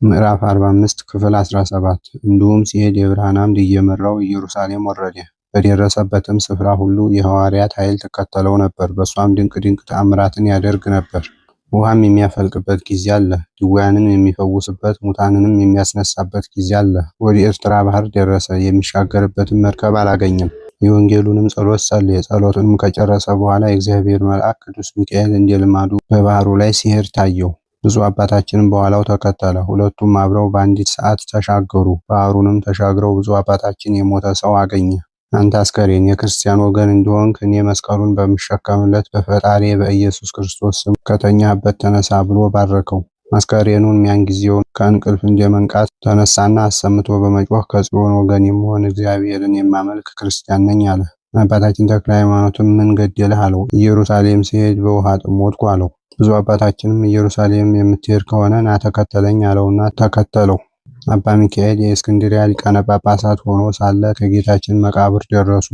ምዕራፍ 45 ክፍል 17 እንዲሁም ሲሄድ የብርሃን አምድ እየመራው ኢየሩሳሌም ወረደ። በደረሰበትም ስፍራ ሁሉ የሐዋርያት ኃይል ትከተለው ነበር። በሷም ድንቅ ድንቅ ተአምራትን ያደርግ ነበር። ውሃም የሚያፈልቅበት ጊዜ አለ። ድውያንን የሚፈውስበት፣ ሙታንንም የሚያስነሳበት ጊዜ አለ። ወደ ኤርትራ ባህር ደረሰ። የሚሻገርበትን መርከብ አላገኘም። የወንጌሉንም ጸሎት ጸለየ። ጸሎቱንም ከጨረሰ በኋላ የእግዚአብሔር መልአክ ቅዱስ ሚካኤል እንደ ልማዱ በባህሩ ላይ ሲሄድ ታየው። ብፁዕ አባታችንም በኋላው ተከተለ። ሁለቱም አብረው በአንዲት ሰዓት ተሻገሩ። ባህሩንም ተሻግረው ብፁዕ አባታችን የሞተ ሰው አገኘ። አንተ አስከሬን የክርስቲያን ወገን እንደሆንክ እኔ መስቀሉን በምሸከምለት በፈጣሪ በኢየሱስ ክርስቶስ ስም ከተኛህበት ተነሳ ብሎ ባረከው። አስከሬኑን ያን ጊዜውን ከእንቅልፍ እንደመንቃት ተነሳና አሰምቶ በመጮህ ከጽዮን ወገን የምሆን እግዚአብሔርን የማመልክ ክርስቲያን ነኝ አለ። አባታችን ተክለ ሃይማኖትም ምን ገደለህ አለው። ኢየሩሳሌም ሲሄድ በውሃ ጥም ሞትኩ አለው። ብዙ አባታችንም ኢየሩሳሌም የምትሄድ ከሆነ ና ተከተለኝ አለውና ተከተለው። አባ ሚካኤል የእስክንድርያ ሊቃነ ጳጳሳት ሆኖ ሳለ ከጌታችን መቃብር ደረሱ።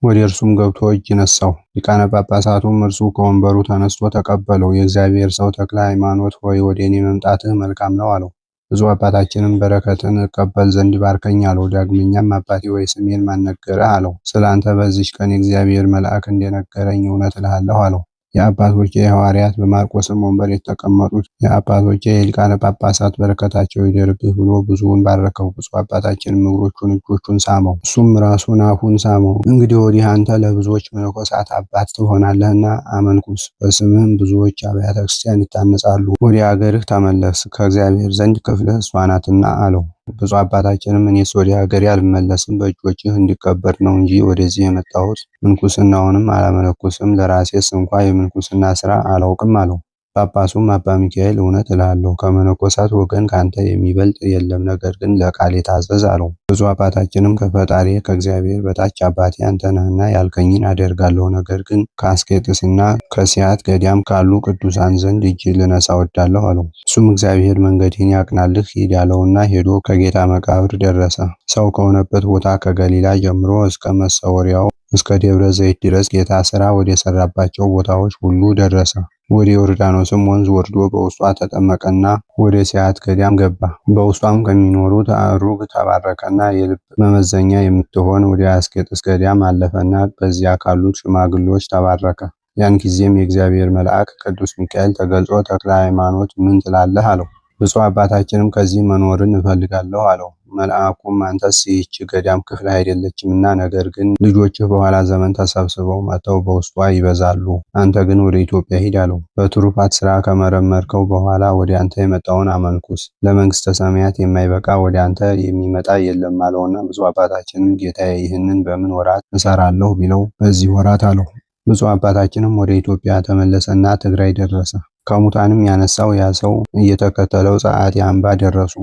ወደ እርሱም ገብቶ እጅ ነሳው። ሊቃነ ጳጳሳቱም እርሱ ከወንበሩ ተነስቶ ተቀበለው። የእግዚአብሔር ሰው ተክለ ሃይማኖት ሆይ ወደ እኔ መምጣትህ መልካም ነው አለው። ብዙ አባታችንም በረከትን እቀበል ዘንድ ባርከኝ አለው። ዳግመኛም አባቴ ወይ ስሜን ማን ነገረህ አለው። ስለ አንተ በዚች ቀን የእግዚአብሔር መልአክ እንደነገረኝ እውነት እልሃለሁ አለው። የአባቶቼ የሐዋርያት በማርቆስም ወንበር የተቀመጡት የአባቶቼ የሊቃነ ጳጳሳት በረከታቸው ይደርብህ ብሎ ብዙውን ባረከው። ብፁዕ አባታችንም እግሮቹን እጆቹን ሳመው፣ እሱም ራሱን አፉን ሳመው። እንግዲህ ወዲህ አንተ ለብዙዎች መነኮሳት አባት ትሆናለህና አመንኩስ፣ በስምህም ብዙዎች አብያተ ክርስቲያን ይታነጻሉ። ወደ አገርህ ተመለስ፣ ከእግዚአብሔር ዘንድ ክፍልህ እሷ ናትና አለው። ብፁዕ አባታችንም እኔስ ወደ ሀገሬ አልመለስም፣ በእጆችህ እንዲቀበር ነው እንጂ ወደዚህ የመጣሁት። ምንኩስናውንም አላመነኩስም፣ ለራሴስ እንኳ የምንኩስና ስራ አላውቅም አለው። ጳጳሱም አባ ሚካኤል እውነት እልሃለሁ ከመነኮሳት ወገን ካንተ የሚበልጥ የለም፣ ነገር ግን ለቃሌ ታዘዝ አለው። ብፁዕ አባታችንም ከፈጣሪ ከእግዚአብሔር በታች አባቴ አንተ ነህና ያልከኝን አደርጋለሁ፣ ነገር ግን ከአስቄጥስና ከሲያት ገዳም ካሉ ቅዱሳን ዘንድ እጅ ልነሳ ወዳለሁ አለው። እሱም እግዚአብሔር መንገድህን ያቅናልህ ሂድ ያለውና ሄዶ ከጌታ መቃብር ደረሰ። ሰው ከሆነበት ቦታ ከገሊላ ጀምሮ እስከ መሰወሪያው እስከ ደብረ ዘይት ድረስ ጌታ ሥራ ወደ ሰራባቸው ቦታዎች ሁሉ ደረሰ። ወደ ዮርዳኖስም ወንዝ ወርዶ በውስጧ ተጠመቀና ወደ ሲያት ገዳም ገባ። በውስጧም ከሚኖሩት አእሩግ ተባረከና የልብ መመዘኛ የምትሆን ወደ አስቄጥስ ገዳም አለፈና በዚያ ካሉት ሽማግሌዎች ተባረከ። ያን ጊዜም የእግዚአብሔር መልአክ ቅዱስ ሚካኤል ተገልጾ ተክለ ሃይማኖት ምን ትላለህ አለው። ብፁዕ አባታችንም ከዚህ መኖርን እፈልጋለሁ አለው። መልአኩም አንተስ ይህች ገዳም ክፍል አይደለችምና፣ ነገር ግን ልጆችህ በኋላ ዘመን ተሰብስበው መጥተው በውስጧ ይበዛሉ። አንተ ግን ወደ ኢትዮጵያ ሂድ አለው። በትሩፋት ስራ ከመረመርከው በኋላ ወደ አንተ የመጣውን አመንኩስ፣ ለመንግስተ ሰማያት የማይበቃ ወደ አንተ የሚመጣ የለም አለውና ብፁዕ አባታችንም ጌታዬ ይህንን በምን ወራት እሰራለሁ ቢለው በዚህ ወራት አለው። ብፁዕ አባታችንም ወደ ኢትዮጵያ ተመለሰና ትግራይ ደረሰ። ከሙታንም ያነሳው ያ ሰው እየተከተለው ጸአቴ አምባ ደረሱ።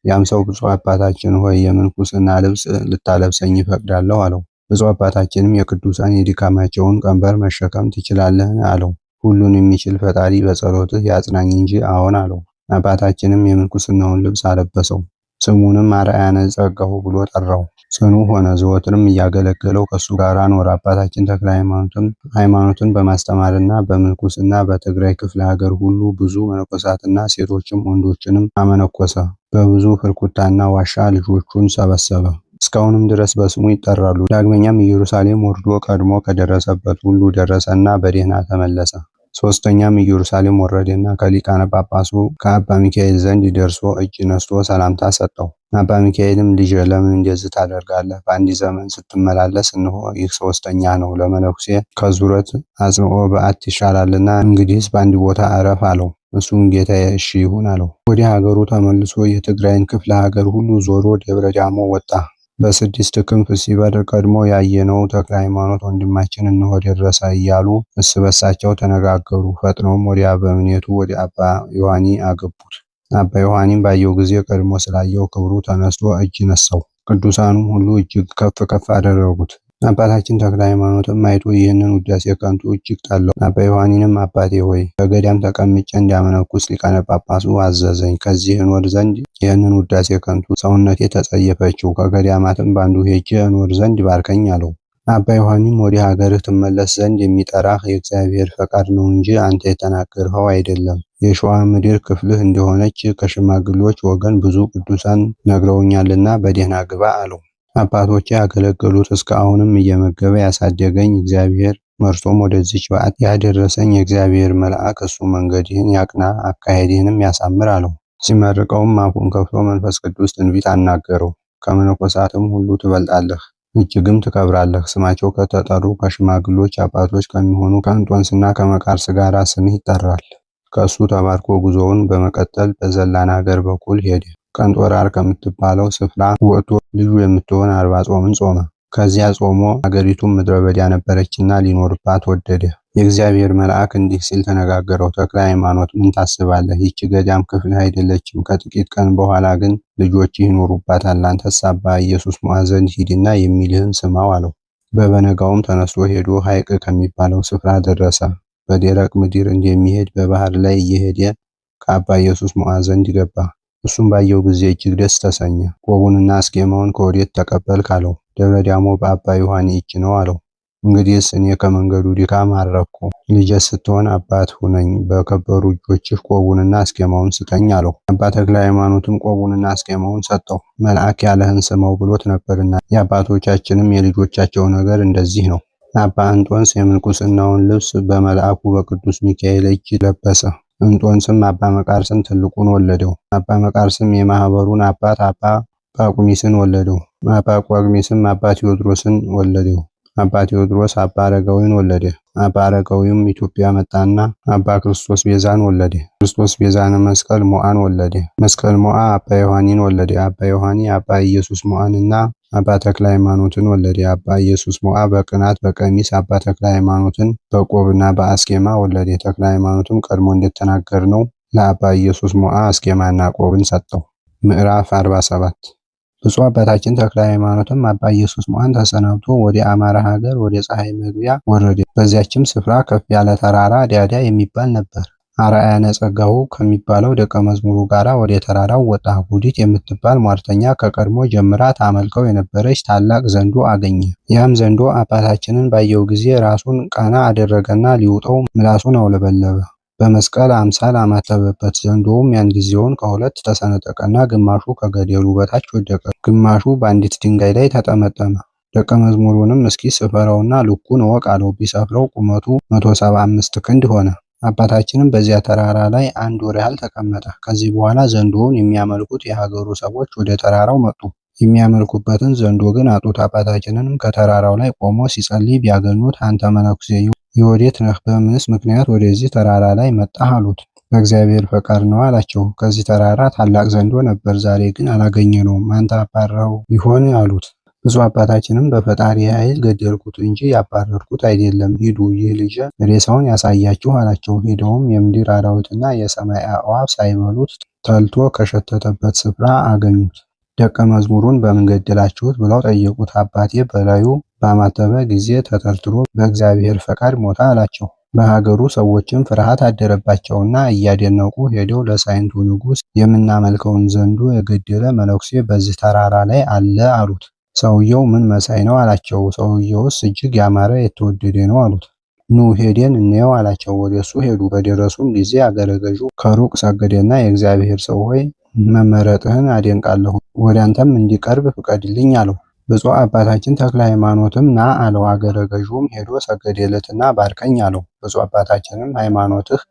ያም ሰው ብፁዕ አባታችን ሆይ የምንኩስና ልብስ ልታለብሰኝ ይፈቅዳለሁ አለው። ብፁዕ አባታችንም የቅዱሳን የድካማቸውን ቀንበር መሸከም ትችላለህን አለው። ሁሉን የሚችል ፈጣሪ በጸሎትህ ያጽናኝ እንጂ አዎን አለው። አባታችንም የምንኩስናውን ልብስ አለበሰው። ስሙንም አርአያነ ጸጋሁ ብሎ ጠራው። ጽኑ ሆነ። ዘወትርም እያገለገለው ከሱ ጋር ኖረ። አባታችን ተክለ ሃይማኖትን በማስተማርና በምንኩስና በትግራይ ክፍለ ሀገር ሁሉ ብዙ መነኮሳትና ሴቶችም ወንዶችንም አመነኮሰ። በብዙ ፍርኩታና ዋሻ ልጆቹን ሰበሰበ። እስካሁንም ድረስ በስሙ ይጠራሉ። ዳግመኛም ኢየሩሳሌም ወርዶ ቀድሞ ከደረሰበት ሁሉ ደረሰና በደህና ተመለሰ። ሶስተኛም ኢየሩሳሌም ወረደና ከሊቃነ ጳጳሱ ከአባ ሚካኤል ዘንድ ደርሶ እጅ ነስቶ ሰላምታ ሰጠው። አባ ሚካኤልም ልጄ ለምን እንደዚህ ታደርጋለህ? በአንድ ዘመን ስትመላለስ እንሆ ይህ ሶስተኛ ነው። ለመነኩሴ ከዙረት አጽንኦ በዓት ይሻላልና እንግዲህስ በአንድ ቦታ እረፍ አለው። እሱም ጌታዬ እሺ ይሁን አለው። ወደ ሀገሩ ተመልሶ የትግራይን ክፍለ ሀገር ሁሉ ዞሮ ደብረ ዳሞ ወጣ። በስድስት ክንፍ ሲበር ቀድሞ ያየነው ተክለ ሃይማኖት ወንድማችን እንሆ ደረሰ እያሉ እርስ በርሳቸው ተነጋገሩ። ፈጥነውም ወደ አበምኔቱ ወደ አባ ዮሐኒ አገቡት። አባ ዮሐኒም ባየው ጊዜ ቀድሞ ስላየው ክብሩ ተነስቶ እጅ ነሳው። ቅዱሳኑም ሁሉ እጅግ ከፍ ከፍ አደረጉት። አባታችን ተክለ ሃይማኖትም አይቶ ይህንን ውዳሴ ከንቱ እጅግ ጠላው። አባ ዮሐኒንም አባቴ ሆይ በገዳም ተቀምጬ እንዳመነኩስ ሊቃነ ጳጳሱ አዘዘኝ። ከዚህ እኖር ዘንድ ይህንን ውዳሴ ከንቱ ሰውነቴ ተጸየፈችው። ከገዳማትም ባንዱ ሄጄ እኖር ዘንድ ባርከኝ አለው። አባ ዮሐኒም ወደ ሀገርህ ትመለስ ዘንድ የሚጠራህ የእግዚአብሔር ፈቃድ ነው እንጂ አንተ የተናገርኸው አይደለም። የሸዋ ምድር ክፍልህ እንደሆነች ከሽማግሌዎች ወገን ብዙ ቅዱሳን ነግረውኛልና በደህና ግባ አለው። አባቶቼ ያገለገሉት እስካሁንም እየመገበ ያሳደገኝ እግዚአብሔር መርቶም ወደዚች በዓት ያደረሰኝ የእግዚአብሔር መልአክ እሱ መንገድህን ያቅና አካሄድህንም ያሳምር አለው። ሲመርቀውም አፉን ከፍቶ መንፈስ ቅዱስ ትንቢት አናገረው። ከመነኮሳትም ሁሉ ትበልጣለህ፣ እጅግም ትከብራለህ። ስማቸው ከተጠሩ ከሽማግሎች አባቶች ከሚሆኑ ከእንጦንስና ከመቃርስ ጋር ስምህ ይጠራል። ከእሱ ተባርኮ ጉዞውን በመቀጠል በዘላን ሀገር በኩል ሄደ። ቀንጦራር ከምትባለው ስፍራ ወጥቶ ልዩ የምትሆን 40 ጾምን ጾመ። ከዚያ ጾሞ አገሪቱም ምድረ በዳ ነበረችና ሊኖርባት ወደደ። የእግዚአብሔር መልአክ እንዲህ ሲል ተነጋገረው። ተክለ ሃይማኖት ምን ታስባለህ? ይህች ገዳም ክፍልህ አይደለችም። ከጥቂት ቀን በኋላ ግን ልጆችህ ይኖሩባታል። አንተስ አባ ኢየሱስ ሞዐ ዘንድ ሂድና የሚልህን ስማው አለው። በበነጋውም ተነስቶ ሄዶ ሐይቅ ከሚባለው ስፍራ ደረሰ። በደረቅ ምድር እንደሚሄድ በባህር ላይ እየሄደ ከአባ ኢየሱስ ሞዐ ዘንድ ገባ። እሱም ባየው ጊዜ እጅግ ደስ ተሰኘ። ቆቡንና አስኬማውን ከወዴት ተቀበልክ አለው። ደብረ ዳሞ በአባ ዮሐኒ እጅ ነው አለው። እንግዲህስ እኔ ከመንገዱ ድካም አረፍኩ። ልጄስ ስትሆን አባት ሁነኝ፣ በከበሩ እጆችህ ቆቡንና አስኬማውን ስጠኝ አለው። አባ ተክለ ሃይማኖትም ቆቡንና አስኬማውን ሰጠው። መልአክ ያለህን ስመው ብሎት ነበርና። የአባቶቻችንም የልጆቻቸው ነገር እንደዚህ ነው። አባ እንጦንስ የምንኩስናውን ልብስ በመልአኩ በቅዱስ ሚካኤል እጅ ለበሰ። እንጦንስም አባ መቃርስን ትልቁን ወለደው። አባ መቃርስም የማህበሩን አባት አባ ጳቁሚስን ወለደው። አባ ጳቁሚስም አባ ቴዎድሮስን ወለደው። አባ ቴዎድሮስ አባ አረጋዊን ወለደ። አባ አረጋዊም ኢትዮጵያ መጣና አባ ክርስቶስ ቤዛን ወለደ። ክርስቶስ ቤዛን መስቀል ሞዐን ወለደ። መስቀል ሞዐ አባ ዮሐኒን ወለደ። አባ ዮሐኒ አባ ኢየሱስ ሞዐንና አባ ተክለ ሃይማኖትን ወለደ። አባ ኢየሱስ ሞዐ በቅናት በቀሚስ አባ ተክለ ሃይማኖትን በቆብና በአስኬማ ወለደ። ተክለ ሃይማኖትም ቀድሞ እንደተናገርነው ለአባ ኢየሱስ ሞዐ አስኬማና ቆብን ሰጠው። ምዕራፍ 47 ብፁዕ አባታችን ተክለ ሃይማኖትም አባ ኢየሱስ ሞዐን ተሰናብቶ ወደ አማራ ሀገር ወደ ፀሐይ መግቢያ ወረደ። በዚያችም ስፍራ ከፍ ያለ ተራራ ዳዳ የሚባል ነበር። አርአያነ ጸጋሁ ከሚባለው ደቀ መዝሙሩ ጋር ወደ ተራራው ወጣ። ጉዲት የምትባል ሟርተኛ ከቀድሞ ጀምራ ታመልከው የነበረች ታላቅ ዘንዶ አገኘ። ያም ዘንዶ አባታችንን ባየው ጊዜ ራሱን ቀና አደረገና ሊውጠው ምላሱን አውለበለበ። በመስቀል አምሳል አማተበበት። ዘንዶውም ያን ጊዜውን ከሁለት ተሰነጠቀና ግማሹ ከገደሉ በታች ወደቀ፣ ግማሹ በአንዲት ድንጋይ ላይ ተጠመጠመ። ደቀ መዝሙሩንም እስኪ ስፈረውና ልኩን እወቅ አለው። ቢሰፍረው ቁመቱ 175 ክንድ ሆነ። አባታችንም በዚያ ተራራ ላይ 1 ወር ያህል ተቀመጠ። ከዚህ በኋላ ዘንዶውን የሚያመልኩት የሀገሩ ሰዎች ወደ ተራራው መጡ። የሚያመልኩበትን ዘንዶ ግን አጡት። አባታችንንም ከተራራው ላይ ቆሞ ሲጸልይ ቢያገኙት አንተ መነኩሴ የወዴት ነህ? በምንስ ምክንያት ወደዚህ ተራራ ላይ መጣህ? አሉት። በእግዚአብሔር ፈቃድ ነው አላቸው። ከዚህ ተራራ ታላቅ ዘንዶ ነበር፣ ዛሬ ግን አላገኘነውም። አንተ አባረኸው ይሆን? አሉት። ብፁዕ አባታችንም በፈጣሪ ኃይል ገደልኩት እንጂ ያባረርኩት አይደለም። ሂዱ፣ ይህ ልጅ ሬሳውን ያሳያችሁ አላቸው። ሄደውም የምድር አራዊትና የሰማይ አዕዋፍ ሳይበሉት ተልቶ ከሸተተበት ስፍራ አገኙት። ደቀ መዝሙሩን በምን ገደላችሁት? ብለው ጠየቁት። አባቴ በላዩ ባማተበ ጊዜ ተተርትሮ በእግዚአብሔር ፈቃድ ሞተ አላቸው። በሀገሩ ሰዎችም ፍርሃት አደረባቸውና እያደነቁ ሄደው ለሳይንቱ ንጉሥ የምናመልከውን ዘንዶ የገደለ መነኩሴ በዚህ ተራራ ላይ አለ አሉት። ሰውየው ምን መሳይ ነው አላቸው። ሰውየውስ እጅግ ያማረ የተወደደ ነው አሉት። ኑ ሄደን እንየው አላቸው። ወደሱ ሄዱ። በደረሱም ጊዜ አገረ ገዡ ከሩቅ ሰገደና የእግዚአብሔር ሰው ሆይ መመረጥህን አደንቃለሁ፣ ወደ አንተም እንዲቀርብ ፍቀድልኝ አለው። ብፁዕ አባታችን ተክለ ሃይማኖትም ና አለው። አገረ ገዡም ሄዶ ሰገደለትና ባርከኝ አለው። ብፁዕ አባታችንም ሃይማኖትህ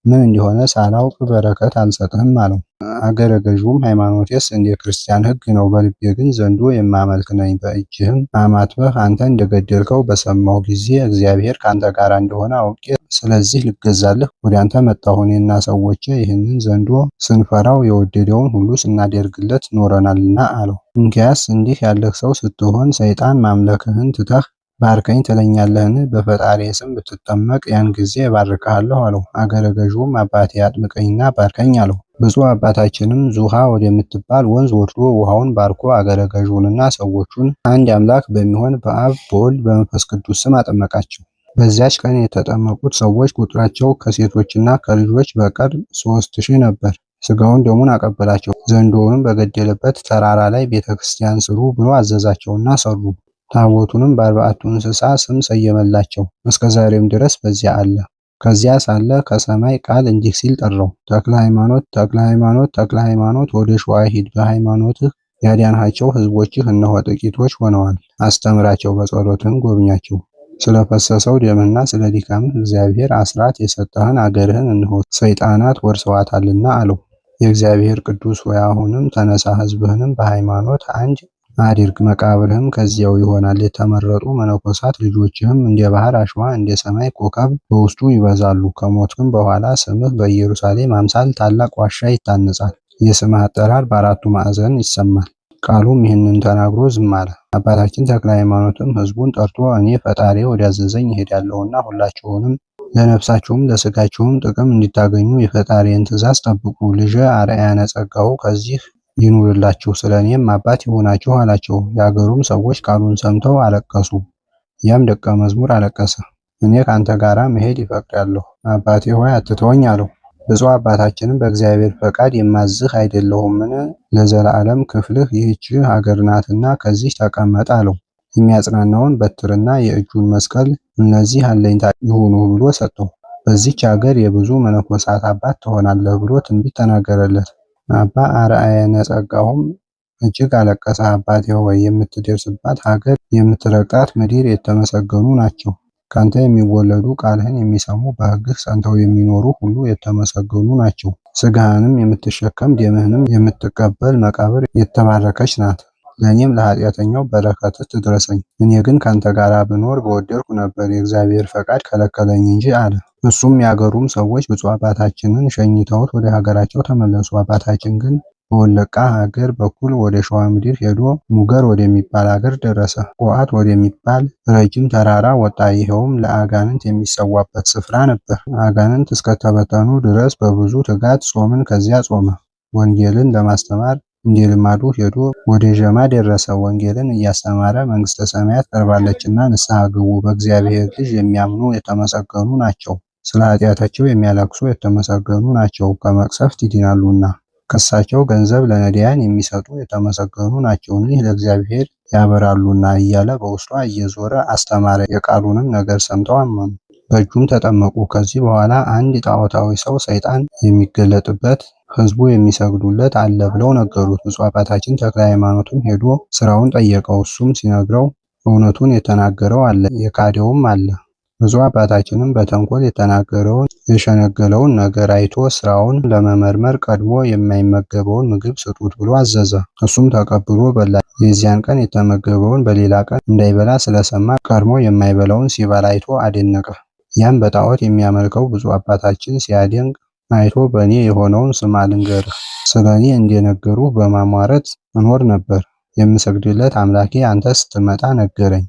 ምን እንደሆነ ሳላውቅ በረከት አልሰጥህም አለው። አገረ ገዡም ሃይማኖቴስ እንደ ክርስቲያን ሕግ ነው፣ በልቤ ግን ዘንዶ የማመልክ ነኝ። በእጅህም አማትበህ አንተ እንደገደልከው በሰማሁ ጊዜ እግዚአብሔር ከአንተ ጋር እንደሆነ አውቄ ስለዚህ ልገዛልህ ወደ አንተ መጣሁ። እኔና ሰዎቼ ይህንን ዘንዶ ስንፈራው የወደደውን ሁሉ ስናደርግለት ኖረናልና አለው። እንኪያስ እንዲህ ያለህ ሰው ስትሆን ሰይጣን ማምለክህን ትተህ ባርከኝ ትለኛለህን? በፈጣሪ ስም ብትጠመቅ ያን ጊዜ እባርክሃለሁ አለው። አገረ ገዡም አባቴ አጥምቀኝና ባርከኝ አለው። ብፁዕ አባታችንም ዙሃ ወደምትባል ወንዝ ወርዶ ውሃውን ባርኮ አገረ ገዡንና ሰዎቹን አንድ አምላክ በሚሆን በአብ በወልድ በመንፈስ ቅዱስ ስም አጠመቃቸው። በዚያች ቀን የተጠመቁት ሰዎች ቁጥራቸው ከሴቶችና ከልጆች በቀር 3000 ነበር። ስጋውን ደሙን አቀበላቸው። ዘንዶውንም በገደለበት ተራራ ላይ ቤተ ክርስቲያን ስሩ ብሎ አዘዛቸውና ሰሩ። ታቦቱንም በ40ቱ እንስሳ ስም ሰየመላቸው። እስከ ዛሬም ድረስ በዚያ አለ። ከዚያ ሳለ ከሰማይ ቃል እንዲህ ሲል ጠራው፣ ተክለ ሃይማኖት፣ ተክለ ሃይማኖት፣ ተክለ ሃይማኖት፣ ወደ ሸዋ ሂድ። በሃይማኖትህ ያዳንሃቸው ሕዝቦችህ እነሆ ጥቂቶች ሆነዋል። አስተምራቸው፣ በጸሎትህም ጎብኛቸው። ስለፈሰሰው ደምህና ስለ ድካምህ እግዚአብሔር አስራት የሰጠህን አገርህን እነሆ ሰይጣናት ወርሰዋታልና አለው። የእግዚአብሔር ቅዱስ ሆይ አሁንም ተነሳ፣ ሕዝብህንም በሃይማኖት አንድ አድርግ። መቃብርህም ከዚያው ይሆናል። የተመረጡ መነኮሳት ልጆችህም እንደ ባህር አሸዋ እንደ ሰማይ ኮከብ በውስጡ ይበዛሉ። ከሞትክም በኋላ ስምህ በኢየሩሳሌም አምሳል ታላቅ ዋሻ ይታነጻል። የስምህ አጠራር በአራቱ ማዕዘን ይሰማል። ቃሉም ይህንን ተናግሮ ዝም አለ። አባታችን ተክለ ሃይማኖትም ሕዝቡን ጠርቶ እኔ ፈጣሪ ወዳዘዘኝ እሄዳለሁና ሁላችሁንም ለነፍሳችሁም ለሥጋችሁም ጥቅም እንዲታገኙ የፈጣሪን ትእዛዝ ጠብቁ። ልጄ አርአያነ ጸጋው ከዚህ ይኑርላችሁ፣ ስለ እኔም አባት ይሆናችሁ አላቸው። የአገሩም ሰዎች ቃሉን ሰምተው አለቀሱ። ያም ደቀ መዝሙር አለቀሰ። እኔ ከአንተ ጋር መሄድ ይፈቅዳለሁ፣ አባቴ ሆይ አትተወኝ አለው። ብፁዕ አባታችንም በእግዚአብሔር ፈቃድ የማዝህ አይደለሁምን? ለዘላለም ክፍልህ ይህች ሀገር ናትና ከዚህ ተቀመጥ አለው። የሚያጽናናውን በትርና የእጁን መስቀል እነዚህ አለኝታ ይሁኑ ብሎ ሰጠው። በዚች ሀገር የብዙ መነኮሳት አባት ትሆናለህ ብሎ ትንቢት ተናገረለት። አባ አርአያነ ጸጋውም እጅግ አለቀሰ። አባቴ ሆይ የምትደርስባት ሀገር የምትረግጣት ምድር የተመሰገኑ ናቸው። ካንተ የሚወለዱ ቃልህን የሚሰሙ በሕግህ ጸንተው የሚኖሩ ሁሉ የተመሰገኑ ናቸው። ሥጋህንም የምትሸከም ደምህንም የምትቀበል መቃብር የተባረከች ናት። ለእኔም ለኃጢአተኛው በረከትህ ትድረሰኝ። እኔ ግን ካንተ ጋር ብኖር በወደድኩ ነበር፣ የእግዚአብሔር ፈቃድ ከለከለኝ እንጂ አለ። እሱም የአገሩም ሰዎች ብፁዕ አባታችንን ሸኝተውት ወደ ሀገራቸው ተመለሱ። አባታችን ግን በወለቃ ሀገር በኩል ወደ ሸዋ ምድር ሄዶ ሙገር ወደሚባል ሀገር ደረሰ። ቆአት ወደሚባል ረጅም ተራራ ወጣ። ይኸውም ለአጋንንት የሚሰዋበት ስፍራ ነበር። አጋንንት እስከተበተኑ ድረስ በብዙ ትጋት ጾምን ከዚያ ጾመ። ወንጌልን ለማስተማር እንደ ልማዱ ሄዶ ወደ ዠማ ደረሰ። ወንጌልን እያስተማረ መንግሥተ ሰማያት ቀርባለችና ንስሐ ግቡ፣ በእግዚአብሔር ልጅ የሚያምኑ የተመሰገኑ ናቸው፣ ስለ ኃጢአታቸው የሚያለቅሱ የተመሰገኑ ናቸው፣ ከመቅሰፍት ይድናሉና። ከሳቸው ገንዘብ ለነዳያን የሚሰጡ የተመሰገኑ ናቸው፣ እኒህ ለእግዚአብሔር ያበራሉና እያለ በውስጧ እየዞረ አስተማረ። የቃሉንም ነገር ሰምተው አመኑ፣ በእጁም ተጠመቁ። ከዚህ በኋላ አንድ ጣዖታዊ ሰው ሰይጣን የሚገለጥበት ሕዝቡ የሚሰግዱለት አለ ብለው ነገሩት። ብፁዕ አባታችን ተክለ ሃይማኖትም ሄዶ ስራውን ጠየቀው። እሱም ሲነግረው እውነቱን የተናገረው አለ፣ የካደውም አለ። ብፁዕ አባታችንም በተንኮል የተናገረውን የሸነገለውን ነገር አይቶ ስራውን ለመመርመር ቀድሞ የማይመገበውን ምግብ ስጡት ብሎ አዘዘ። እሱም ተቀብሎ በላ። የዚያን ቀን የተመገበውን በሌላ ቀን እንዳይበላ ስለሰማ ቀድሞ የማይበላውን ሲበላ አይቶ አደነቀ። ያም በጣዖት የሚያመልከው ብፁዕ አባታችን ሲያደንቅ አይቶ በእኔ የሆነውን ስማ ልንገርህ፣ ስለ እኔ እንደነገሩህ በማሟረት እኖር ነበር። የምሰግድለት አምላኬ አንተ ስትመጣ ነገረኝ።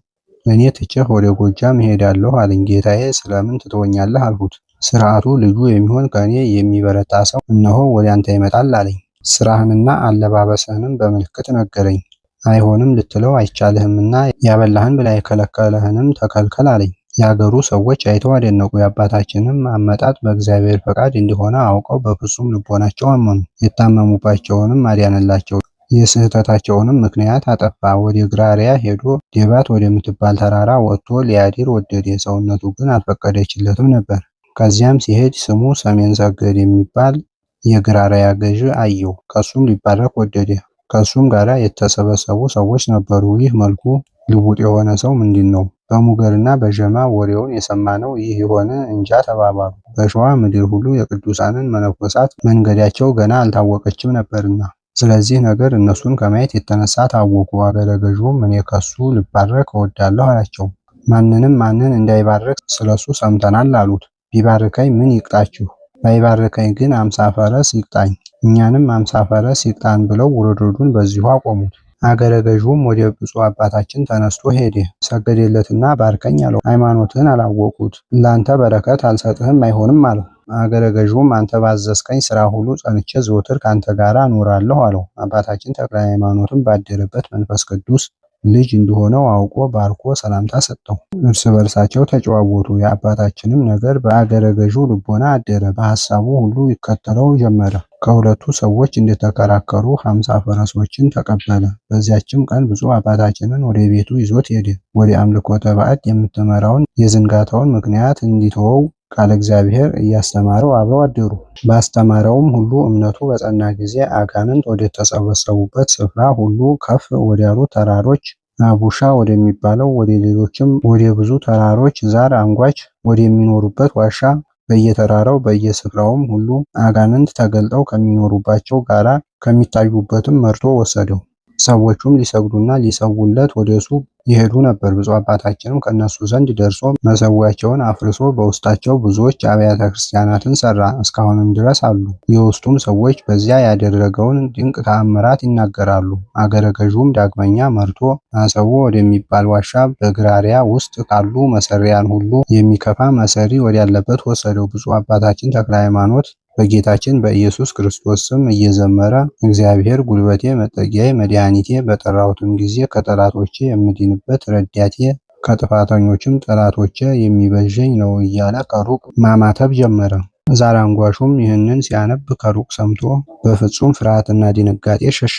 እኔ ትቼህ ወደ ጎጃም እሄዳለሁ አለኝ። ጌታዬ ስለምን ትተወኛለህ አልሁት። ስርዓቱ ልጁ የሚሆን ከእኔ የሚበረታ ሰው እነሆ ወደ አንተ ይመጣል አለኝ። ስራህንና አለባበስህንም በምልክት ነገረኝ። አይሆንም ልትለው አይቻልህምና ያበላህን ብላ የከለከለህንም ተከልከል አለኝ። የአገሩ ሰዎች አይተው አደነቁ። የአባታችንም አመጣጥ በእግዚአብሔር ፈቃድ እንደሆነ አውቀው በፍጹም ልቦናቸው አመኑ። የታመሙባቸውንም አዳነላቸው። የስህተታቸውንም ምክንያት አጠፋ። ወደ ግራሪያ ሄዶ ዴባት ወደምትባል ተራራ ወጥቶ ሊያድር ወደደ። ሰውነቱ ግን አልፈቀደችለትም ነበር። ከዚያም ሲሄድ ስሙ ሰሜን ሰገድ የሚባል የግራሪያ ገዥ አየው። ከሱም ሊባረክ ወደደ። ከሱም ጋር የተሰበሰቡ ሰዎች ነበሩ። ይህ መልኩ ልውጥ የሆነ ሰው ምንድን ነው? በሙገርና በዠማ ወሬውን የሰማነው ይህ የሆነ እንጃ ተባባሉ። በሸዋ ምድር ሁሉ የቅዱሳንን መነኮሳት መንገዳቸው ገና አልታወቀችም ነበርና ስለዚህ ነገር እነሱን ከማየት የተነሳ ታወኩ። አገረ ገዥውም እኔ ከሱ ልባረክ እወዳለሁ አላቸው። ማንንም ማንን እንዳይባረክ ስለሱ ሰምተናል አሉት። ቢባርከኝ ምን ይቅጣችሁ? ባይባርከኝ ግን 50 ፈረስ ይቅጣኝ፣ እኛንም 50 ፈረስ ይቅጣን ብለው ውርርዱን በዚሁ አቆሙት። አገረ ገዥውም ወደ ብፁዕ አባታችን ተነስቶ ሄደ። ሰገደለትና ባርከኝ አለው። ሃይማኖትህን አላወቁት፣ ላንተ በረከት አልሰጥህም አይሆንም አለው። አገረ ገዥውም አንተ ባዘዝከኝ ስራ ሁሉ ጸንቼ ዘወትር ካንተ ጋር እኖራለሁ አለው። አባታችን ተክለ ሃይማኖትም ባደረበት መንፈስ ቅዱስ ልጅ እንደሆነው አውቆ ባርኮ ሰላምታ ሰጠው። እርስ በርሳቸው ተጨዋወቱ። የአባታችንም ነገር በአገረ ገዢው ልቦና አደረ። በሐሳቡ ሁሉ ይከተለው ጀመረ። ከሁለቱ ሰዎች እንደተከራከሩ 50 ፈረሶችን ተቀበለ። በዚያችም ቀን ብፁዕ አባታችንን ወደ ቤቱ ይዞት ሄደ። ወደ አምልኮተ ባዕድ የምትመራውን የዝንጋታውን ምክንያት እንዲተወው ቃለ እግዚአብሔር እያስተማረው አብረው አደሩ። ባስተማረውም ሁሉ እምነቱ በጸና ጊዜ አጋንንት ወደተሰበሰቡበት ስፍራ ሁሉ ከፍ ወዳሉ ተራሮች አቡሻ ወደሚባለው ወደ ሌሎችም ወደ ብዙ ተራሮች ዛር አንጓች ወደሚኖሩበት ዋሻ በየተራራው በየስፍራውም ሁሉ አጋንንት ተገልጠው ከሚኖሩባቸው ጋራ ከሚታዩበትም መርቶ ወሰደው። ሰዎቹም ሊሰግዱና ሊሰውለት ወደሱ ይሄዱ ነበር። ብፁዕ አባታችንም ከእነሱ ዘንድ ደርሶ መሰዊያቸውን አፍርሶ በውስጣቸው ብዙዎች አብያተ ክርስቲያናትን ሰራ። እስካሁንም ድረስ አሉ። የውስጡም ሰዎች በዚያ ያደረገውን ድንቅ ተአምራት ይናገራሉ። አገረ ገዥውም ዳግመኛ መርቶ አሰቦ ወደሚባል ዋሻ በግራሪያ ውስጥ ካሉ መሰሪያን ሁሉ የሚከፋ መሰሪ ወዳለበት ወሰደው። ብፁዕ አባታችን ተክለ ሃይማኖት በጌታችን በኢየሱስ ክርስቶስ ስም እየዘመረ እግዚአብሔር ጉልበቴ፣ መጠጊያዬ፣ መድኃኒቴ በጠራሁትም ጊዜ ከጠላቶቼ የምድንበት ረዳቴ ከጥፋተኞችም ጠላቶቼ የሚቤዠኝ ነው እያለ ከሩቅ ማማተብ ጀመረ። ዛር አንጓሹም ይህንን ሲያነብ ከሩቅ ሰምቶ በፍጹም ፍርሃትና ድንጋጤ ሸሸ።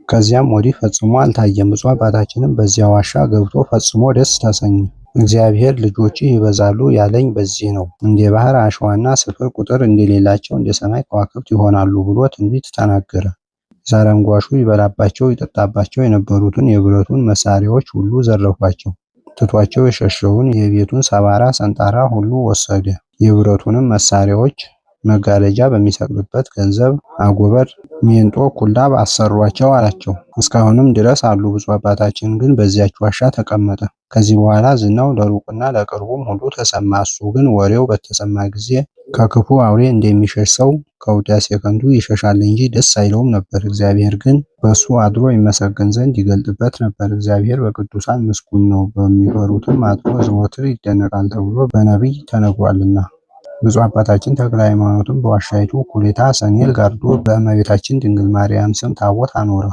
ከዚያም ወዲህ ፈጽሞ አልታየም። ብፁዕ አባታችንም በዚያ ዋሻ ገብቶ ፈጽሞ ደስ ተሰኘ። እግዚአብሔር ልጆችህ ይበዛሉ ያለኝ በዚህ ነው፣ እንደ ባህር አሸዋና ስፍር ቁጥር እንደሌላቸው እንደ ሰማይ ከዋክብት ይሆናሉ ብሎ ትንቢት ተናገረ። ዛር አንጓሹ ይበላባቸው ይጠጣባቸው የነበሩትን የብረቱን መሳሪያዎች ሁሉ ዘረፏቸው። ትቷቸው የሸሸውን የቤቱን ሰባራ ሰንጣራ ሁሉ ወሰደ። የብረቱንም መሳሪያዎች መጋረጃ በሚሰቅልበት ገንዘብ፣ አጎበር፣ ሜንጦ፣ ኩላብ አሰሯቸው አላቸው። እስካሁንም ድረስ አሉ። ብፁዕ አባታችን ግን በዚያች ዋሻ ተቀመጠ። ከዚህ በኋላ ዝናው ለሩቅና ለቅርቡም ሁሉ ተሰማ። እሱ ግን ወሬው በተሰማ ጊዜ ከክፉ አውሬ እንደሚሸሽ ሰው ከውዳሴ ከንቱ ይሸሻል እንጂ ደስ አይለውም ነበር። እግዚአብሔር ግን በእሱ አድሮ ይመሰገን ዘንድ ይገልጥበት ነበር። እግዚአብሔር በቅዱሳን ምስጉን ነው፣ በሚፈሩትም አድሮ ዘወትር ይደነቃል ተብሎ በነቢይ ተነግሯልና። ብፁዕ አባታችን ተክለ ሃይማኖትም በዋሻይቱ እኩሌታ ሰኔል ጋርዶ በእመቤታችን ድንግል ማርያም ስም ታቦት አኖረ።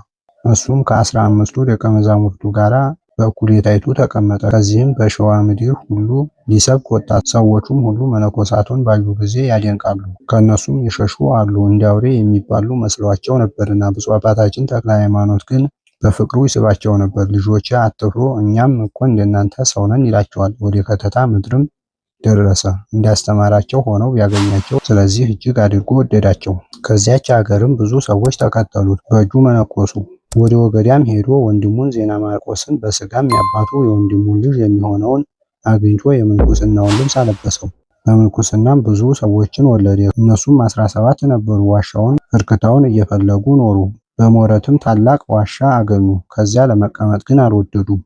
እሱም ከ15ቱ ደቀ መዛሙርቱ ጋር በእኩሌታይቱ ተቀመጠ። ከዚህም በሸዋ ምድር ሁሉ ሊሰብክ ወጣ። ሰዎቹም ሁሉ መነኮሳቱን ባዩ ጊዜ ያደንቃሉ፣ ከእነሱም ይሸሹ አሉ፣ እንደ አውሬ የሚባሉ መስለዋቸው ነበርና። ብፁዕ አባታችን ተክለ ሃይማኖት ግን በፍቅሩ ይስባቸው ነበር። ልጆቼ አትፍሩ፣ እኛም እኮ እንደናንተ ሰው ነን ይላቸዋል። ወደ ከተታ ምድርም ደረሰ። እንዳስተማራቸው ሆነው ቢያገኛቸው ስለዚህ እጅግ አድርጎ ወደዳቸው። ከዚያች ሀገርም ብዙ ሰዎች ተከተሉት፣ በእጁ መነኮሱ። ወደ ወገዳም ሄዶ ወንድሙን ዜና ማርቆስን በስጋም ያባቱ የወንድሙን ልጅ የሚሆነውን አግኝቶ የምንኩስናውን ልብስ አለበሰው። በምንኩስናም ብዙ ሰዎችን ወለደ። እነሱም 17 ነበሩ። ዋሻውን እርክታውን እየፈለጉ ኖሩ። በሞረትም ታላቅ ዋሻ አገኙ። ከዚያ ለመቀመጥ ግን አልወደዱም።